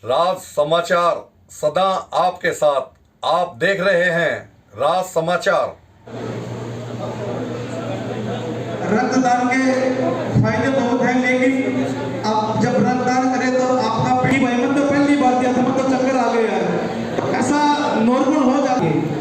राज समाचार सदा आपके साथ। आप देख रहे हैं राज समाचार। रक्तदान के फायदे बहुत हैं, लेकिन आप जब रक्तदान करें तो आपका पेट भाई मत तो पहली बात या तो चक्कर आ गया है, ऐसा नॉर्मल हो जाती है।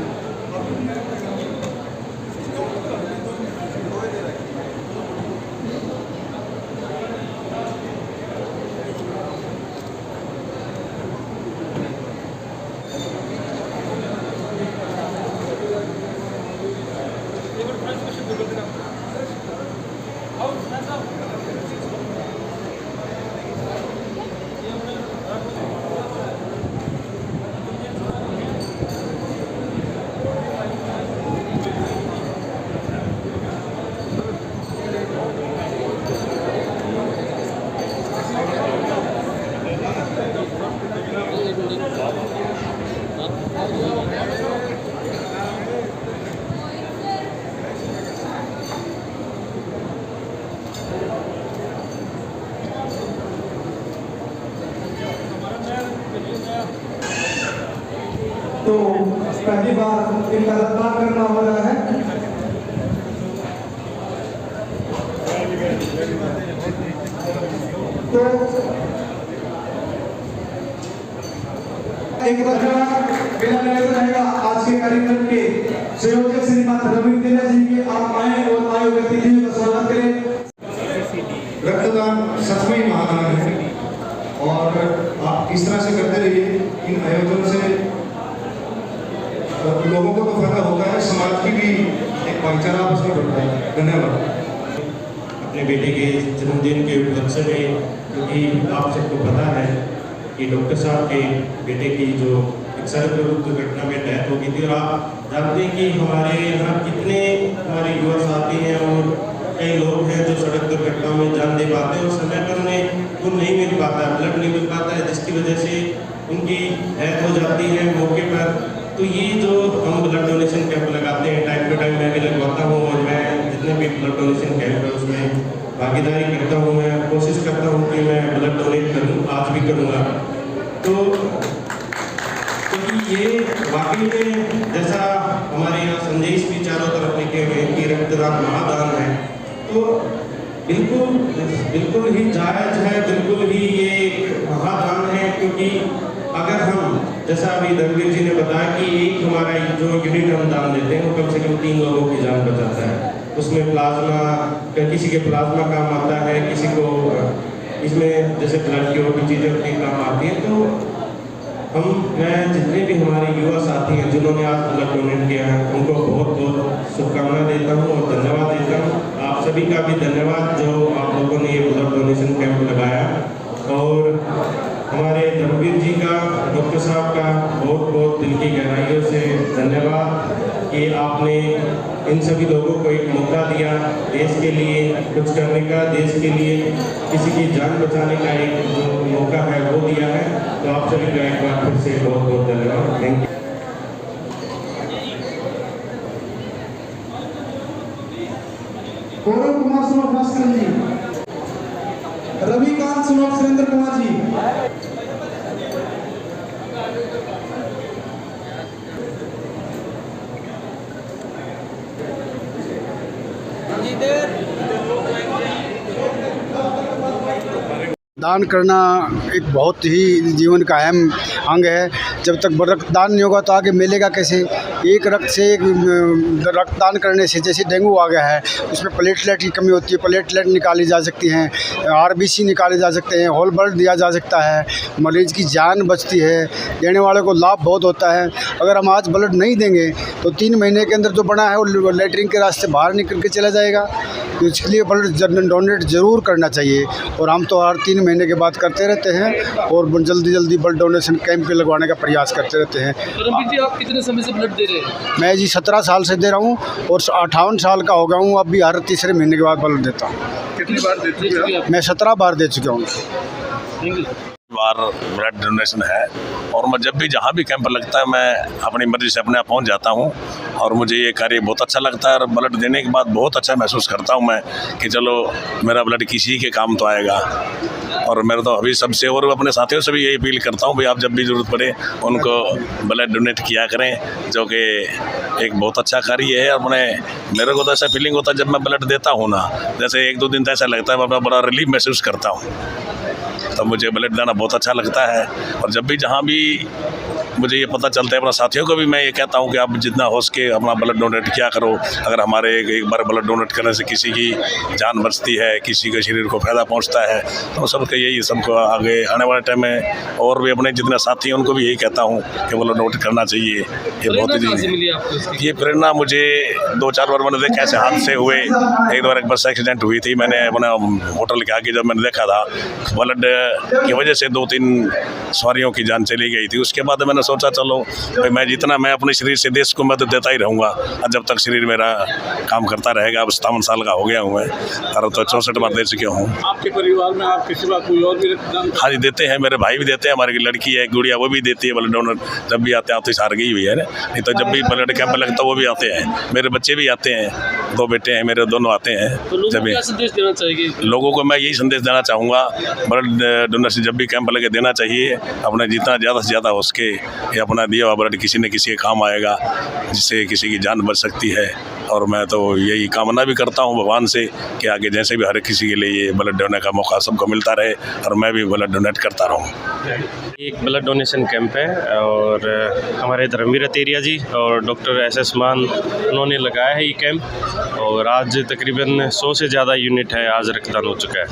तो पहली बार इनका रक्तदान करना हो रहा है। तो एक रहेगा आज के कार्यक्रम के संयोजक श्रीमान रविंद्र जी के, आप आए और आए हुए अतिथियों का स्वागत करें। रक्तदान सच में महादान है और आप इस तरह से करते रहिए। इन आयोजनों से लोगों को तो फायदा होता है, समाज की भी एक भाईचारा आपस में बढ़ता है। धन्यवाद। अपने बेटे के जन्मदिन के उपलक्ष्य में, क्योंकि आप सबको पता है कि डॉक्टर साहब के बेटे की जो एक सड़क दुर्घटना में डेथ हो गई थी, और आप जानते हैं कि हमारे यहाँ कितने हमारे युवा साथी हैं और कई लोग हैं जो सड़क दुर्घटनाओं में जान दे पाते हैं और समय पर उन्हें खून नहीं मिल पाता है, ब्लड नहीं मिल पाता है, जिसकी वजह से उनकी डेथ हो जाती है मौके पर। तो ये जो हम ब्लड डोनेशन कैंप लगाते हैं, टाइम टू टाइम मैं भी लगवाता हूँ और मैं जितने भी ब्लड डोनेशन कैंप है उसमें भागीदारी करता हूँ। मैं कोशिश करता हूँ कि मैं ब्लड डोनेट करूँ, आज भी करूँगा। तो क्योंकि ये वाकई में जैसा हमारे यहाँ संदेश भी चारों तरफ लिखे हुए कि रक्तदान महादान है, तो बिल्कुल ही जायज़ है, बिल्कुल ही ये महादान है। क्योंकि अगर हम, जैसा अभी धर्मवीर जी ने बताया कि एक हमारा जो यूनिट हम दान देते हैं वो कम से कम 3 लोगों की जान बचाता है। उसमें प्लाज्मा, किसी के प्लाज्मा काम आता है, किसी को इसमें जैसे ब्लड की और भी चीज़ें अपनी काम आती हैं। तो मैं जितने भी हमारे युवा साथी हैं जिन्होंने आज ब्लड डोनेट किया है उनको बहुत बहुत शुभकामनाएं देता हूँ और धन्यवाद देता हूँ। आप सभी का भी धन्यवाद जो आप लोगों ने ये ब्लड डोनेशन कैंप लगाया, और हमारे धर्मवीर जी का, डॉक्टर साहब का बहुत बहुत दिल की गहराइयों से धन्यवाद कि आपने इन सभी लोगों को एक मौका दिया देश के लिए कुछ करने का, देश के लिए किसी की जान बचाने का एक जो मौका है वो दिया है। तो आप सभी का एक बार फिर से बहुत बहुत धन्यवाद। Thank you. गौरव कुमार सुनो भास्कर जी, रविकांत सुनो सुरेंद्र कुमार जी, दान करना एक बहुत ही जीवन का अहम अंग है। जब तक रक्तदान नहीं होगा तो आगे मिलेगा कैसे। एक रक्त से रक्तदान करने से, जैसे डेंगू आ गया है उसमें प्लेटलेट की कमी होती है, प्लेटलेट निकाली जा सकती हैं, आरबीसी निकाले जा सकते हैं, होल ब्लड दिया जा सकता है, मरीज की जान बचती है, देने वाले को लाभ बहुत होता है। अगर हम आज ब्लड नहीं देंगे तो 3 महीने के अंदर जो बना है वो लेटरिन के रास्ते बाहर निकल के चला जाएगा। तो इसलिए ब्लड डोनेट ज़रूर करना चाहिए, और हम तो हर 3 महीने के बाद करते रहते हैं और जल्दी ब्लड डोनेशन कैंप लगवाने का प्रयास करते रहते हैं। रमवीर जी, आप कितने समय से ब्लड दे रहे हैं? मैं जी 17 साल से दे रहा हूँ और 58 साल का हो गया हूँ। अब भी हर तीसरे महीने के बाद ब्लड देता हूँ। कितनी बार दे चुके हैं? मैं 17 बार दे चुका हूँ। Thank you. Bar blood donation है और मैं जब भी जहाँ भी कैंप लगता है मैं अपनी मर्जी से अपने आप पहुँच जाता हूँ और मुझे ये कार्य बहुत अच्छा लगता है और ब्लड देने के बाद बहुत अच्छा महसूस करता हूँ मैं कि चलो मेरा ब्लड किसी के काम तो आएगा। और मेरा तो अभी सबसे और अपने साथियों से भी यही अपील करता हूँ भाई आप जब भी ज़रूरत पड़े उनको ब्लड डोनेट किया करें, जो कि एक बहुत अच्छा कार्य है। अपने मेरे को तो ऐसा फीलिंग होता है जब मैं ब्लड देता हूँ ना, जैसे एक दो दिन तो ऐसा लगता है मैं अपना बड़ा रिलीफ महसूस करता हूँ, तो मुझे ब्लड देना बहुत अच्छा लगता है। और जब भी जहाँ भी मुझे ये पता चलता है अपना साथियों को भी मैं ये कहता हूँ कि आप जितना हो सके अपना ब्लड डोनेट किया करो। अगर हमारे एक बार ब्लड डोनेट करने से किसी की जान बचती है, किसी के शरीर को फ़ायदा पहुँचता है, तो सबके यही सबको आगे आने वाले टाइम में और भी अपने जितने साथी हैं उनको भी यही कहता हूँ कि ब्लड डोनेट करना चाहिए। ये बहुत ही ये प्रेरणा मुझे 2-4 बार मैंने देखा ऐसे हादसे हुए। एक बार एक बस एक्सीडेंट हुई थी, मैंने अपना होटल के आगे जब मैंने देखा था ब्लड की वजह से 2-3 सवारियों की जान चली गई थी। उसके बाद मैंने सोचा चलो भाई मैं अपने शरीर से देश को मैं तो देता ही रहूँगा जब तक शरीर मेरा काम करता रहेगा। अब 57 साल का हो गया हूँ मैं और तो 64 बार दे चुका हूँ। आपके परिवार में आप किसी बात कोई और भी रक्तदान? हाँ जी देते हैं, मेरे भाई भी देते हैं, हमारी लड़की है गुड़िया वो भी देती है ब्लड डोनर। जब भी आते हैं तो हार गई हुई है, नहीं तो जब भी ब्लड कैंप लगता है वो भी आते हैं। मेरे बच्चे भी आते हैं, 2 बेटे हैं मेरे, दोनों आते हैं। तो लोगों को क्या संदेश देना चाहिए? लोगों को मैं यही संदेश देना चाहूँगा ब्लड डोनर से जब भी कैंप लगे देना चाहिए। अपने जितना ज़्यादा से ज़्यादा हो सके ये अपना दिया हुआ ब्लड किसी न किसी के काम आएगा, जिससे किसी की जान बच सकती है। और मैं तो यही कामना भी करता हूँ भगवान से कि आगे जैसे भी हर किसी के लिए ये ब्लड डोनेट का मौका सबको मिलता रहे और मैं भी ब्लड डोनेट करता रहूँ। एक ब्लड डोनेशन कैंप है और हमारे धर्मवीर अतेरिया जी और डॉक्टर SS मान उन्होंने लगाया है ये कैंप और आज तकरीबन 100 से ज़्यादा यूनिट है आज रक्तदान हो चुका है।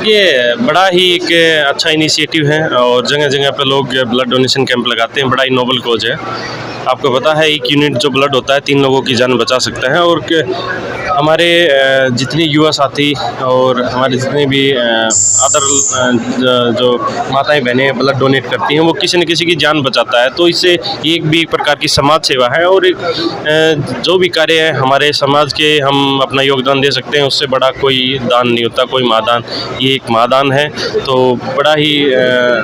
ये बड़ा ही एक अच्छा इनिशिएटिव है और जगह जगह पे लोग ब्लड डोनेशन कैंप लगाते हैं, बड़ा ही नोबल कॉज है। आपको पता है 1 यूनिट जो ब्लड होता है 3 लोगों की जान बचा सकता है। और हमारे जितने युवा साथी और हमारे जितने भी अदर जो माताएं बहनें ब्लड डोनेट करती हैं वो किसी न किसी की जान बचाता है, तो इससे एक भी प्रकार की समाज सेवा है। और जो भी कार्य है हमारे समाज के हम अपना योगदान दे सकते हैं, उससे बड़ा कोई दान नहीं होता, कोई महादान। ये एक महादान है, तो बड़ा ही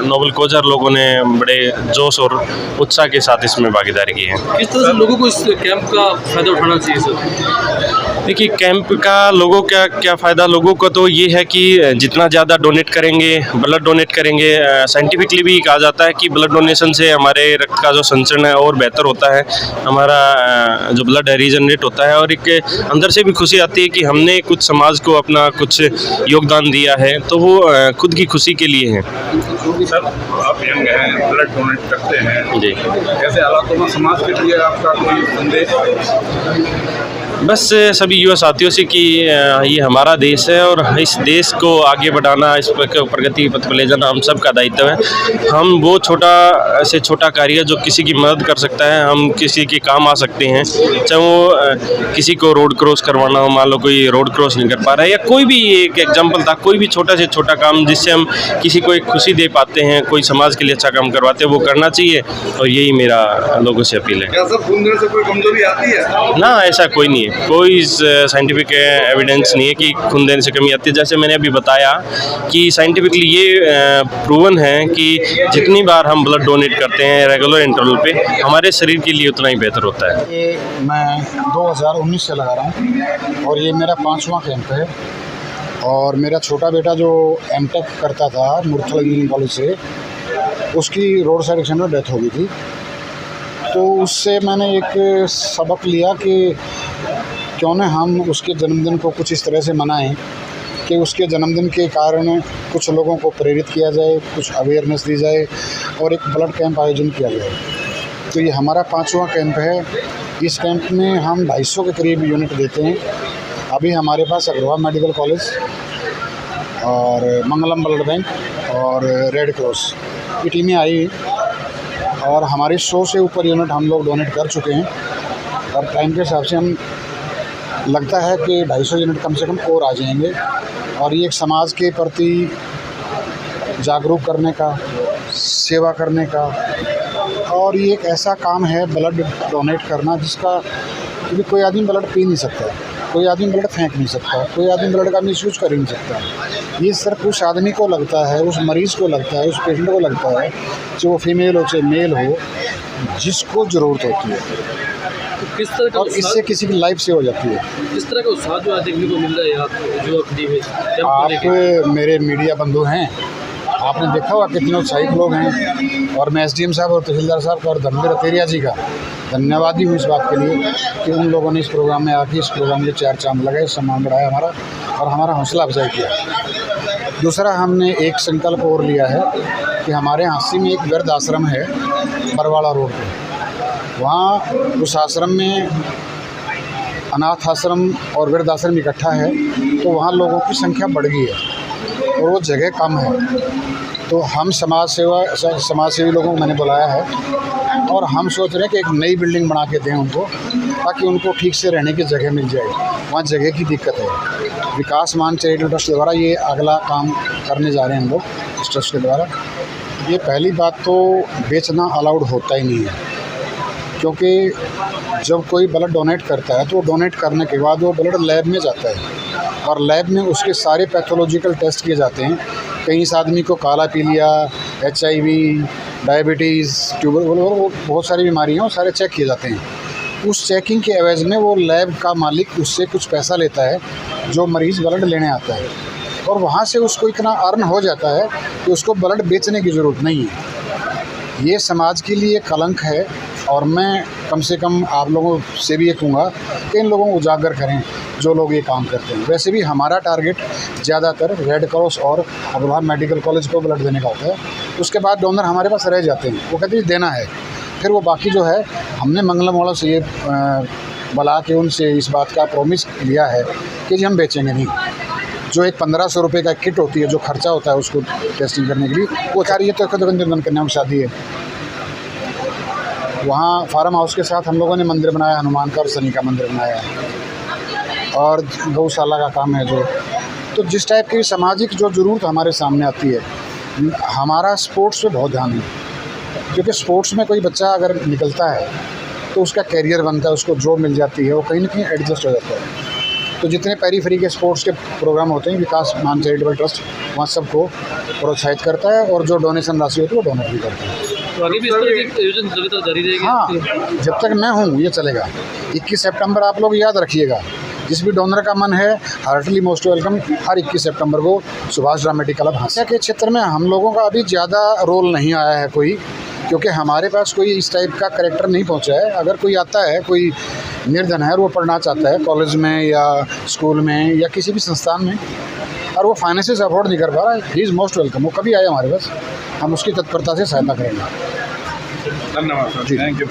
नोबल कॉज लोगों ने बड़े जोश और उत्साह के साथ इसमें भागीदारी की है। किस तरह से लोगों को इस कैंप का फायदा उठाना चाहिए सर? देखिए कैंप का लोगों का क्या फ़ायदा, लोगों को तो ये है कि जितना ज़्यादा डोनेट करेंगे, ब्लड डोनेट करेंगे, साइंटिफिकली भी कहा जाता है कि ब्लड डोनेशन से हमारे रक्त का जो संचरण है और बेहतर होता है, हमारा जो ब्लड है रीजनरेट होता है और एक अंदर से भी खुशी आती है कि हमने कुछ समाज को अपना कुछ योगदान दिया है, तो वो खुद की खुशी के लिए है। सर आप यंग हैं, ब्लड डोनेट करते हैं जी, ऐसे हालातों में समाज के लिए आपका कोई संदेश? बस सभी युवा साथियों से कि ये हमारा देश है और इस देश को आगे बढ़ाना, इस प्रगति पथ पर ले जाना हम सब का दायित्व है। हम वो छोटा से छोटा कार्य जो किसी की मदद कर सकता है, हम किसी के काम आ सकते हैं, चाहे वो किसी को रोड क्रॉस करवाना हो, मान लो कोई रोड क्रॉस नहीं कर पा रहा है, या कोई भी एक एग्जाम्पल था, कोई भी छोटा से छोटा काम जिससे हम किसी को एक खुशी दे पाते हैं, कोई समाज के लिए अच्छा काम करवाते हैं, वो करना चाहिए। और यही मेरा लोगों से अपील है। क्या सब खून देने से कोई कमजोरी आती है? ना, ऐसा कोई नहीं है, कोई साइंटिफिक एविडेंस नहीं है कि खून देने से कमी आती है। जैसे मैंने अभी बताया कि साइंटिफिकली ये प्रूवन है कि जितनी बार हम ब्लड डोनेट करते हैं रेगुलर इंटरवल पे, हमारे शरीर के लिए उतना ही बेहतर होता है। ये मैं 2019 से लगा रहा हूँ और ये मेरा 5वां कैंप है। और मेरा छोटा बेटा जो M.Tech करता था मुरथल इंजीनियरिंग कॉलेज से, उसकी रोड साइड एक्सीडेंट में डेथ हो गई थी। तो उससे मैंने एक सबक लिया कि क्यों न हम उसके जन्मदिन को कुछ इस तरह से मनाएं कि उसके जन्मदिन के कारण कुछ लोगों को प्रेरित किया जाए, कुछ अवेयरनेस दी जाए और एक ब्लड कैंप आयोजन किया जाए। तो ये हमारा 5वां कैंप है। इस कैंप में हम 250 के करीब यूनिट देते हैं। अभी हमारे पास अग्रवाल मेडिकल कॉलेज और मंगलम ब्लड बैंक और रेड क्रॉस की टीमें आई और हमारी 100 से ऊपर यूनिट हम लोग डोनेट कर चुके हैं। और टाइम के हिसाब से हम लगता है कि 250 यूनिट कम से कम और आ जाएंगे। और ये एक समाज के प्रति जागरूक करने का, सेवा करने का, और ये एक ऐसा काम है ब्लड डोनेट करना जिसका क्योंकि कोई आदमी ब्लड पी नहीं सकता है, कोई आदमी ब्लड फेंक नहीं सकता, कोई आदमी ब्लड का मिसयूज कर ही नहीं सकता। ये सिर्फ उस आदमी को लगता है, उस मरीज़ को लगता है, उस पेशेंट को लगता है, चाहे वो फीमेल हो चाहे मेल हो, जिसको ज़रूरत होती है, तो किस तरह का और इससे किसी की लाइफ सेव हो जाती है। किस तरह का उत्साह जो है देखने को मिल रहा है यहाँ जो अवधि में कैंप को लेके? आप मेरे मीडिया बंधु हैं, आपने देखा होगा कितने उत्साहित लोग हैं, और मैं SDM साहब और तहसीलदार साहब का और धर्मेंद्र रतेरिया जी का धन्यवादी हूँ इस बात के लिए कि उन लोगों ने इस प्रोग्राम में आके इस प्रोग्राम के 4 चांद लगाए, सम्मान बढ़ाया हमारा और हमारा हौसला अफजाई किया। दूसरा, हमने एक संकल्प और लिया है कि हमारे हांसी में एक वृद्ध आश्रम है बरवाड़ा रोड पे, वहाँ उस आश्रम में अनाथ आश्रम और वृद्ध आश्रम इकट्ठा है, तो वहाँ लोगों की संख्या बढ़ गई है और वो जगह कम है। तो हम समाजसेवी लोगों को मैंने बुलाया है और हम सोच रहे हैं कि एक नई बिल्डिंग बना के दें उनको, ताकि उनको ठीक से रहने की जगह मिल जाए। वहाँ जगह की दिक्कत है। विकास मान चैरिटेबल ट्रस्ट द्वारा ये अगला काम करने जा रहे हैं हम लोग इस ट्रस्ट के द्वारा। ये पहली बात तो बेचना अलाउड होता ही नहीं है, क्योंकि जब कोई ब्लड डोनेट करता है तो डोनेट करने के बाद वो ब्लड लैब में जाता है और लैब में उसके सारे पैथोलॉजिकल टेस्ट किए जाते हैं। कहीं इस आदमी को काला पीलिया, HIV, डायबिटीज़, ट्यूबरकुलोसिस, बहुत सारी बीमारियाँ वो सारे चेक किए जाते हैं। उस चेकिंग के एवज में वो लैब का मालिक उससे कुछ पैसा लेता है जो मरीज़ ब्लड लेने आता है, और वहाँ से उसको इतना अर्न हो जाता है कि उसको ब्लड बेचने की ज़रूरत नहीं है। ये समाज के लिए कलंक है, और मैं कम से कम आप लोगों से भी ये कहूँगा कि इन लोगों को उजागर करें जो लोग ये काम करते हैं। वैसे भी हमारा टारगेट ज़्यादातर रेड क्रॉस और अग्रवाल मेडिकल कॉलेज को ब्लड देने का होता है। उसके बाद डोनर हमारे पास रह जाते हैं, वो कहते हैं देना है, फिर वो बाकी जो है हमने मंगलम वालों से ये बुला के उनसे इस बात का प्रॉमिस लिया है कि जी हम बेचेंगे नहीं। जो एक 1500 रुपये का किट होती है, जो खर्चा होता है उसको टेस्टिंग करने के लिए, वो चाह रही है। तो कन्या में शादी है, वहाँ फार्म हाउस के साथ हम लोगों ने मंदिर बनाया, हनुमान का और शनि का मंदिर बनाया है, और गौशाला का काम है जो। तो जिस टाइप की सामाजिक जो ज़रूरत हमारे सामने आती है, हमारा स्पोर्ट्स पे बहुत ध्यान है, क्योंकि स्पोर्ट्स में कोई बच्चा अगर निकलता है तो उसका कैरियर बनता है, उसको जॉब मिल जाती है, वो कहीं ना कहीं एडजस्ट हो जाता है। तो जितने पेरीफेरी के स्पोर्ट्स के प्रोग्राम होते हैं, विकास मान चैरिटेबल ट्रस्ट वहाँ सबको प्रोत्साहित करता है, और जो डोनेशन राशि होती है वो डोनेट भी करता है। तो आगे भी इस तरह की आयोजन लगातार जारी रहेगी? हाँ, जब तक मैं हूँ ये चलेगा। 21 सितंबर आप लोग याद रखिएगा, जिस भी डोनर का मन है हार्टली मोस्ट वेलकम। हर 21 सितंबर को सुभाष ड्रामेटिक क्लब हांसिया के क्षेत्र में हम लोगों का अभी ज़्यादा रोल नहीं आया है कोई, क्योंकि हमारे पास कोई इस टाइप का कैरेक्टर नहीं पहुंचा है। अगर कोई आता है, कोई निर्धन है और वो पढ़ना चाहता है कॉलेज में या स्कूल में या किसी भी संस्थान में, और वो फाइनेंशियल अफोर्ड नहीं कर पा रहा है, ही इज़ मोस्ट वेलकम। वो कभी आए हमारे पास, हम उसकी तत्परता से सहायता करेंगे। धन्यवाद सर, थैंक यू।